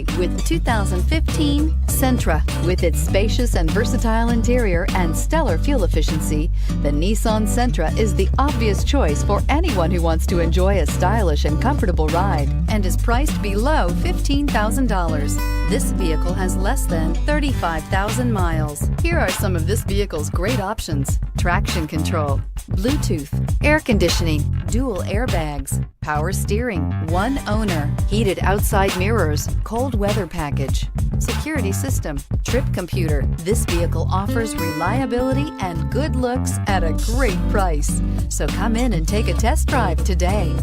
today with 2015 Sentra. With its spacious and versatile interior and stellar fuel efficiency, the Nissan Sentra is the obvious choice for anyone who wants to enjoy a stylish and comfortable ride and is priced below $15,000. This vehicle has less than 35,000 miles. Here are some of this vehicle's great options: traction control, Bluetooth, air conditioning, dual airbags, power steering, one owner, heated outside mirrors, cold weather package, security system, trip computer. This vehicle offers reliability and good looks at a great price. So come in and take a test drive today.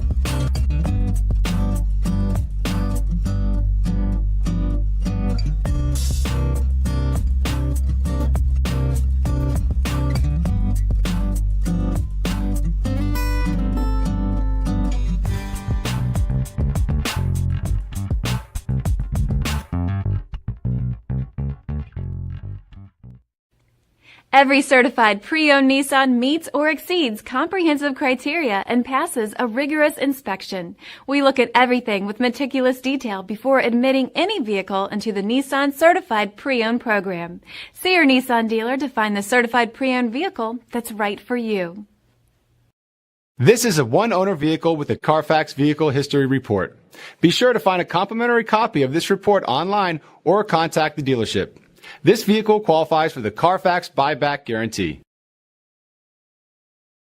Every certified pre-owned Nissan meets or exceeds comprehensive criteria and passes a rigorous inspection. We look at everything with meticulous detail before admitting any vehicle into the Nissan Certified Pre-Owned program. See your Nissan dealer to find the certified pre-owned vehicle that's right for you. This is a one-owner vehicle with a CARFAX Vehicle History Report. Be sure to find a complimentary copy of this report online or contact the dealership. This vehicle qualifies for the CARFAX buyback guarantee.